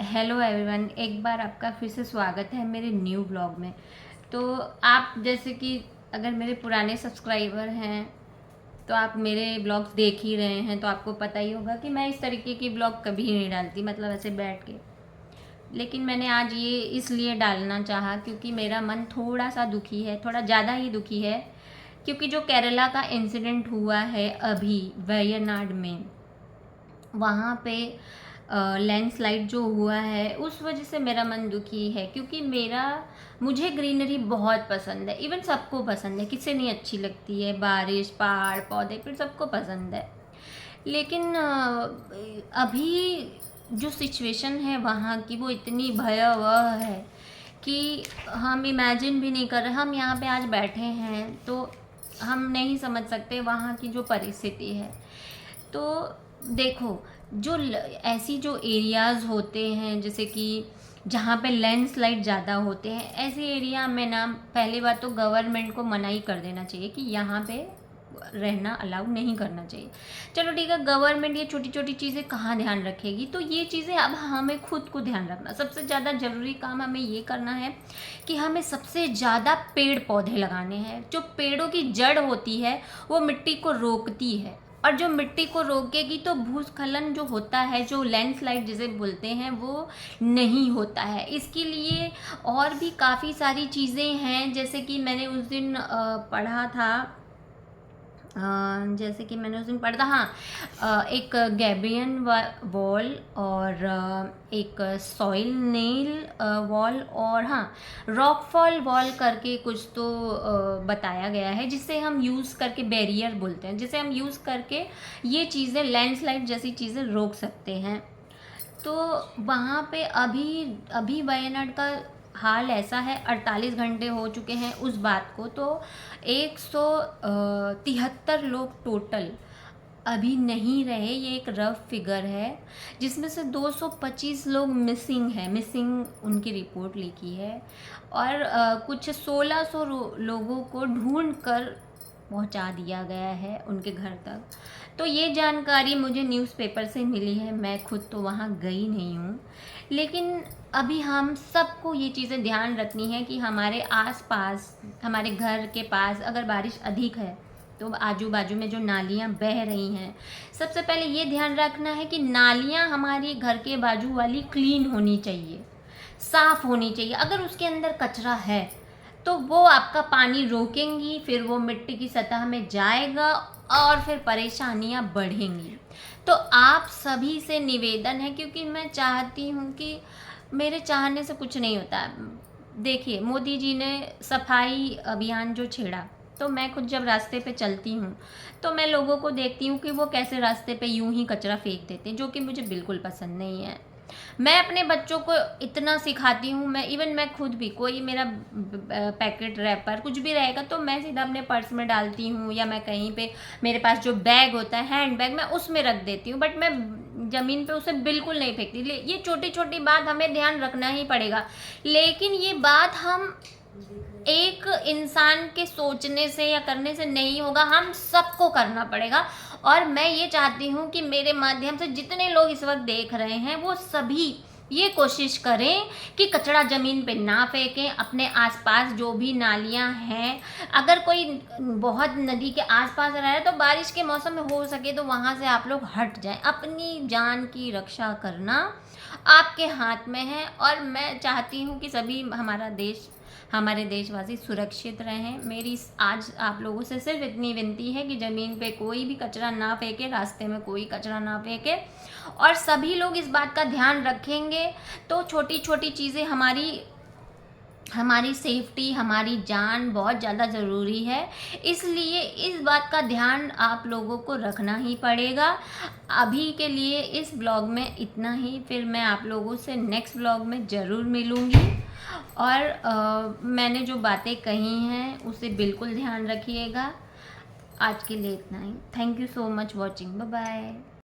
Hello everyone, एक बार आपका फिर से स्वागत है मेरे न्यू ब्लॉग में। तो आप जैसे कि अगर मेरे पुराने सब्सक्राइबर हैं तो आप मेरे ब्लॉग्स देख ही रहे हैं, तो आपको पता ही होगा कि मैं इस तरीके की ब्लॉग कभी नहीं डालती, मतलब ऐसे बैठ के। लेकिन मैंने आज ये इसलिए डालना चाहा क्योंकि मेरा मन थोड़ा सा दुखी है, थोड़ा ज़्यादा ही दुखी है, क्योंकि जो केरला का इंसिडेंट हुआ है अभी वायनाड में, वहाँ पे लैंडस्लाइड जो हुआ है उस वजह से मेरा मन दुखी है। क्योंकि मुझे ग्रीनरी बहुत पसंद है, इवन सबको पसंद है, किसे नहीं अच्छी लगती है बारिश, पहाड़, पौधे, पेड़, सबको पसंद है। लेकिन अभी जो सिचुएशन है वहाँ की वो इतनी भयावह है कि हम इमेजिन भी नहीं कर रहे। हम यहाँ पे आज बैठे हैं तो हम नहीं समझ सकते वहाँ की जो परिस्थिति है। तो देखो, ऐसी जो एरियाज़ होते हैं जैसे कि जहाँ पे लैंडस्लाइड ज़्यादा होते हैं, ऐसे एरिया में ना पहली बात तो गवर्नमेंट को मना ही कर देना चाहिए कि यहाँ पे रहना अलाउ नहीं करना चाहिए। चलो ठीक है, गवर्नमेंट ये छोटी छोटी चीज़ें कहाँ ध्यान रखेगी, तो ये चीज़ें अब हमें खुद को ध्यान रखना। सबसे ज़्यादा ज़रूरी काम हमें ये करना है कि हमें सबसे ज़्यादा पेड़ पौधे लगाने हैं। जो पेड़ों की जड़ होती है वो मिट्टी को रोकती है, और जो मिट्टी को रोकेगी तो भूस्खलन जो होता है, जो लैंडस्लाइड जिसे बोलते हैं, वो नहीं होता है। इसके लिए और भी काफ़ी सारी चीज़ें हैं, जैसे कि मैंने उस दिन पढ़ा था, जैसे कि मैंने उस दिन पढ़ा था, हाँ, एक गैब्रियन वॉल और एक सॉइल नेल वॉल और हाँ, रॉकफॉल वॉल करके कुछ तो बताया गया है, जिसे हम यूज़ करके, बैरियर बोलते हैं, जिसे हम यूज़ करके ये चीज़ें, लैंडस्लाइड जैसी चीज़ें रोक सकते हैं। तो वहाँ पे अभी वायनाड का हाल ऐसा है, 48 घंटे हो चुके हैं उस बात को, तो 173 लोग टोटल अभी नहीं रहे। ये एक रफ फिगर है, जिसमें से 225 लोग मिसिंग उनकी रिपोर्ट लिखी है, और कुछ 1600 लोगों को ढूंढ कर पहुंचा दिया गया है उनके घर तक। तो ये जानकारी मुझे न्यूज़पेपर से मिली है, मैं खुद तो वहाँ गई नहीं हूँ। लेकिन अभी हम सबको ये चीज़ें ध्यान रखनी है कि हमारे आसपास, हमारे घर के पास अगर बारिश अधिक है तो आजू बाजू में जो नालियाँ बह रही हैं, सबसे पहले ये ध्यान रखना है कि नालियाँ हमारी घर के बाजू वाली क्लीन होनी चाहिए, साफ़ होनी चाहिए। अगर उसके अंदर कचरा है तो वो आपका पानी रोकेंगी, फिर वो मिट्टी की सतह में जाएगा और फिर परेशानियां बढ़ेंगी। तो आप सभी से निवेदन है, क्योंकि मैं चाहती हूँ कि मेरे चाहने से कुछ नहीं होता। देखिए, मोदी जी ने सफाई अभियान जो छेड़ा, तो मैं खुद जब रास्ते पे चलती हूँ तो मैं लोगों को देखती हूँ कि वो कैसे रास्ते पे यूं ही कचरा फेंक देते हैं, जो कि मुझे बिल्कुल पसंद नहीं है। मैं अपने बच्चों को इतना सिखाती हूँ, मैं खुद भी, कोई मेरा पैकेट रैपर कुछ भी रहेगा तो मैं सीधा अपने पर्स में डालती हूँ, या मैं कहीं पे, मेरे पास जो बैग होता है, हैंड बैग, मैं उसमें रख देती हूँ, बट मैं ज़मीन पे उसे बिल्कुल नहीं फेंकती। ये छोटी छोटी बात हमें ध्यान रखना ही पड़ेगा। लेकिन ये बात हम एक इंसान के सोचने से या करने से नहीं होगा, हम सबको करना पड़ेगा। और मैं ये चाहती हूँ कि मेरे माध्यम से जितने लोग इस वक्त देख रहे हैं वो सभी ये कोशिश करें कि कचरा ज़मीन पे ना फेंकें। अपने आसपास जो भी नालियाँ हैं, अगर कोई बहुत नदी के आसपास रह रहा है तो बारिश के मौसम में हो सके तो वहाँ से आप लोग हट जाएं। अपनी जान की रक्षा करना आपके हाथ में है, और मैं चाहती हूँ कि सभी हमारे देशवासी सुरक्षित रहें। मेरी आज आप लोगों से सिर्फ इतनी विनती है कि ज़मीन पे कोई भी कचरा ना फेंके, रास्ते में कोई कचरा ना फेंके, और सभी लोग इस बात का ध्यान रखेंगे तो छोटी छोटी चीज़ें, हमारी सेफ्टी, हमारी जान बहुत ज़्यादा ज़रूरी है। इसलिए इस बात का ध्यान आप लोगों को रखना ही पड़ेगा। अभी के लिए इस ब्लॉग में इतना ही, फिर मैं आप लोगों से नेक्स्ट ब्लॉग में ज़रूर मिलूँगी, और मैंने जो बातें कही हैं उसे बिल्कुल ध्यान रखिएगा। आज के लिए इतना ही। Thank you so much watching. Bye bye.